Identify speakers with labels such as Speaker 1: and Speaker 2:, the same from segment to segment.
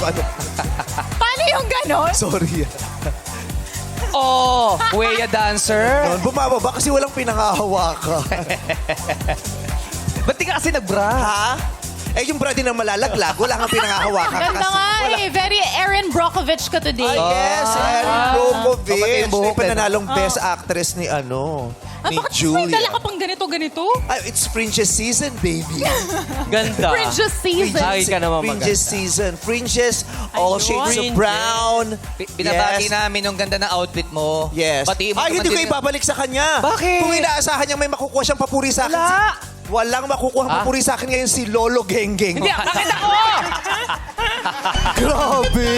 Speaker 1: ano.
Speaker 2: Paano yung ganon?
Speaker 1: Sorry.
Speaker 3: Oh, Kuya Dancer.
Speaker 1: Bumababa kasi walang pinangahawakan.
Speaker 3: Ba't di ka kasi nagbra?
Speaker 1: Ha? Eh, yung bra din ang malalaglag. Wala kang pinangahawakan.
Speaker 2: Ganda
Speaker 1: kasi.
Speaker 2: nga eh. Very Erin Brockovich ka today.
Speaker 1: Yes, Erin
Speaker 3: Kapatid
Speaker 1: Brockovich.
Speaker 3: yung buhok,
Speaker 1: May pananalong best actress ni ni
Speaker 2: Bakit may
Speaker 1: Julia.
Speaker 2: dala ka pang ganito-ganito?
Speaker 1: It's Fringes season, baby.
Speaker 3: Ganda.
Speaker 2: Fringes season.
Speaker 3: Ay, ka naman
Speaker 1: Fringes
Speaker 3: maganda.
Speaker 1: season. Fringes, all
Speaker 2: Ayun.
Speaker 1: shades of
Speaker 3: Fringes.
Speaker 1: brown.
Speaker 3: Binabati
Speaker 1: Yes.
Speaker 3: namin yung ganda ng outfit mo.
Speaker 1: Yes.
Speaker 3: Batiin mo
Speaker 1: Ay,
Speaker 3: naman
Speaker 1: hindi ko
Speaker 3: din-
Speaker 1: ibabalik sa kanya.
Speaker 3: Bakit?
Speaker 1: Kung inaasahan niyang may makukuha siyang papuri sa akin.
Speaker 3: Wala.
Speaker 1: Walang makukuha papuri sa akin ngayon si Lolo Genggeng.
Speaker 3: Hindi, bakit ako?
Speaker 1: Grabe.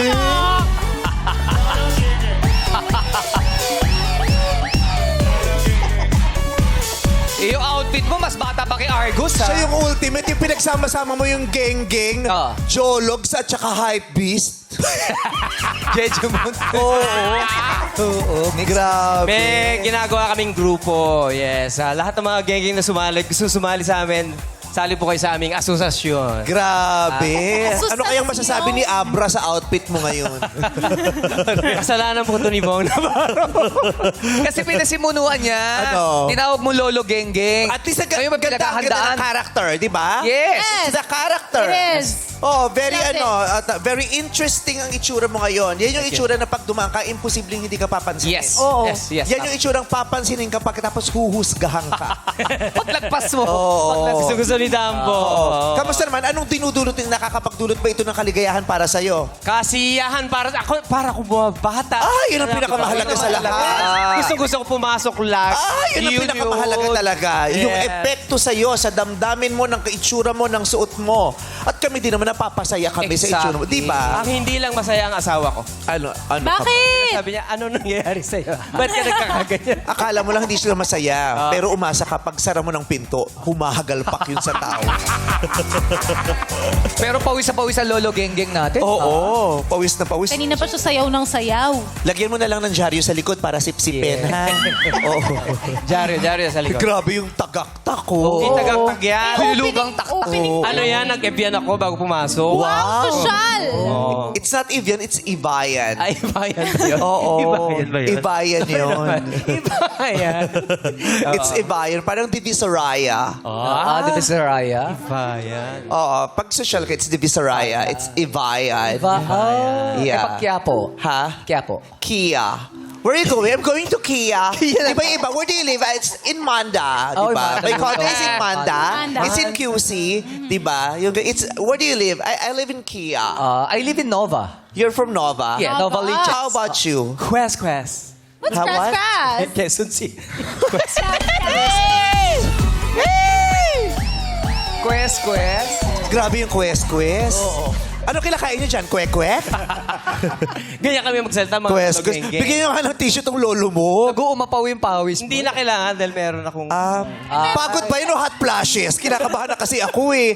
Speaker 3: Yung outfit mo, mas bata pa kay Argus, ha?
Speaker 1: Siya yung ultimate, yung pinagsama-sama mo yung Genggeng,
Speaker 3: Ah.
Speaker 1: Jologs at saka Hype Beast.
Speaker 3: Jeju Moon.
Speaker 1: Oo, grabe.
Speaker 4: May ginagawa kaming grupo, yes. Lahat ng mga gengeng na gusto sumali sa amin, sali po kayo sa aming asosasyon.
Speaker 1: Grabe.
Speaker 2: Ah.
Speaker 1: Ano kayang masasabi ni Abra sa outfit mo ngayon?
Speaker 4: Kasalanan po ito ni Bong Navarro.
Speaker 3: Kasi pinasimunuan niya.
Speaker 1: Ano?
Speaker 3: Tinawag mo Lolo Genggeng.
Speaker 1: At least ang
Speaker 3: Kayo
Speaker 1: ganda ng
Speaker 3: magkakahandaan.
Speaker 1: character, di ba?
Speaker 3: Yes.
Speaker 1: It's the character.
Speaker 2: It is.
Speaker 1: Oh, very
Speaker 2: Love
Speaker 1: very interesting ang itsura mo ngayon. Yan yung itsura na pag dumaan ka, imposibleng hindi ka papansinin.
Speaker 4: Yes.
Speaker 2: Oo.
Speaker 4: Yes.
Speaker 1: Yan yung itsurang papansinin ka pagkatapos huhusgahan ka.
Speaker 3: Paglagpas mo.
Speaker 4: Gusto ni Dambo.
Speaker 1: Kamusta naman? Anong dinudulot yung nakakapagdulot ba ito ng kaligayahan para sa'yo?
Speaker 4: Kasiyahan para ko bumabata.
Speaker 1: Yun ang pinakamahalaga sa lahat.
Speaker 4: Gusto ko pumasok lang.
Speaker 1: Yun ang pinakamahalaga talaga. Yung
Speaker 4: Yes.
Speaker 1: epekto sa'yo, sa damdamin mo, ng itsura mo, ng suot mo. At kami din naman napapasaya kami sa itsura mo. Di ba?
Speaker 4: Ang hindi lang masaya ang asawa ko.
Speaker 1: Ano ka ba?
Speaker 2: Bakit?
Speaker 4: Sabi niya, ano nangyayari sa'yo? Ba't ka nagkakaganyan?
Speaker 1: Akala mo lang hindi sila masaya. Pero umasa ka, pag sara mo ng pinto, humahagalpak yun sa tao.
Speaker 3: Pero pawis ang Lolo Genggeng natin.
Speaker 1: Oo, pawis na pawis.
Speaker 2: Kanina pa siya sayaw ng sayaw.
Speaker 1: Lagyan mo na lang ng dyaryo sa likod para sipsipin, ha? Oo.
Speaker 4: Jaryo sa likod.
Speaker 1: Grabe yung tagaktak ko.
Speaker 4: Hindi tagaktag yan.
Speaker 3: Hulugang taktak.
Speaker 4: Ano yan? Nag-Evian ako bago pumasok.
Speaker 2: Wow, sosyal!
Speaker 4: Oh.
Speaker 1: It's not Evian, it's Ibayan.
Speaker 4: Ay, Ibayan ba yun?
Speaker 1: Oo.
Speaker 4: Ibayan ba yun?
Speaker 1: Ibayan yun.
Speaker 4: Ibayan.
Speaker 1: It's Ibayan. Parang Divisoria.
Speaker 3: Di ba si Raya?
Speaker 4: Ibayan.
Speaker 1: Oo. Pag social ka, it's Divisoria. It's Ibayan. Yeah.
Speaker 3: Eh, Quiapo.
Speaker 1: Ha?
Speaker 3: Quiapo.
Speaker 1: Kia. Where are you going? I'm going to Kia. Di ba yung iba? Where do you live? It's in Manda. Di
Speaker 3: Oh, in
Speaker 1: ba?
Speaker 3: Manda.
Speaker 1: My condo is in Manda.
Speaker 2: Manda.
Speaker 1: It's in QC. Di ba? Where do you live? I live in Kia.
Speaker 3: I live in Nova.
Speaker 1: You're from Nova?
Speaker 3: Yeah, Nova Liches.
Speaker 1: How about you?
Speaker 4: Quest.
Speaker 2: What's
Speaker 1: How what?
Speaker 2: crass?
Speaker 4: Quezon City.
Speaker 3: Quest.
Speaker 1: Grabe yung quest. Oo. Ano kinakain niyo dyan? Kwek-kwek?
Speaker 4: Ganyan kami magsalita mga
Speaker 1: Quest.
Speaker 4: gengeng.
Speaker 1: Bigyan niyo nga ng tissue tong lolo mo.
Speaker 3: Nag-uumapaw yung pawis mo.
Speaker 4: Hindi na kailangan dahil meron akong...
Speaker 1: Pagod ba yun o hot flashes? Kinakabahan na kasi ako eh.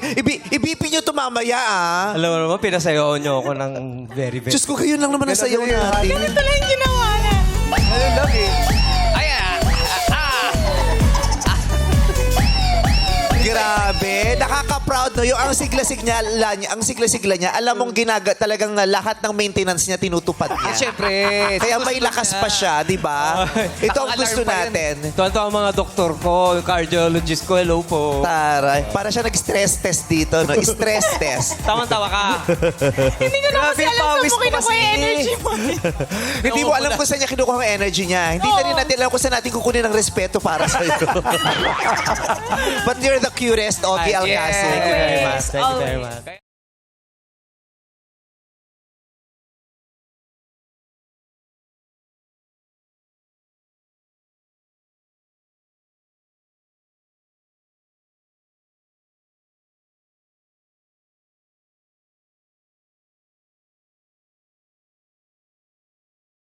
Speaker 1: Ibipin niyo ito mamaya ah.
Speaker 4: Alam mo naman, pinasayaw niyo ako ng very, very...
Speaker 1: Diyos ko, kayo lang naman ang sayaw natin.
Speaker 2: Ito lang yung ginawa na.
Speaker 3: Ayun lang eh.
Speaker 1: Grabe. Nakaka-proud no. Yung ang sigla-sigla niya, alam mong talagang lahat ng maintenance niya tinutupad niya.
Speaker 3: Siyempre.
Speaker 1: Kaya may lakas pa siya, di ba? Ito ang gusto
Speaker 3: Naka-alarm pa yan.
Speaker 1: natin.
Speaker 4: Tuwan-tuwa ang mga doktor ko, yung cardiologist ko, hello po.
Speaker 1: Taray. Para siya nag-stress test dito, no? Stress test.
Speaker 4: Tama-tawa ka.
Speaker 2: Hindi ko na kasi alam
Speaker 3: pawis
Speaker 2: saan mo
Speaker 3: mo
Speaker 2: kinukuha
Speaker 3: kasi.
Speaker 2: yung energy mo.
Speaker 1: Hindi mo alam kung saan niya kinukuha ang energy niya. Hindi na rin natin alam kung saan natin kukunin ang respeto para sa'yo. But you're the cutest, Ogie Alcacid.
Speaker 4: Thank you very much. Thank you very much.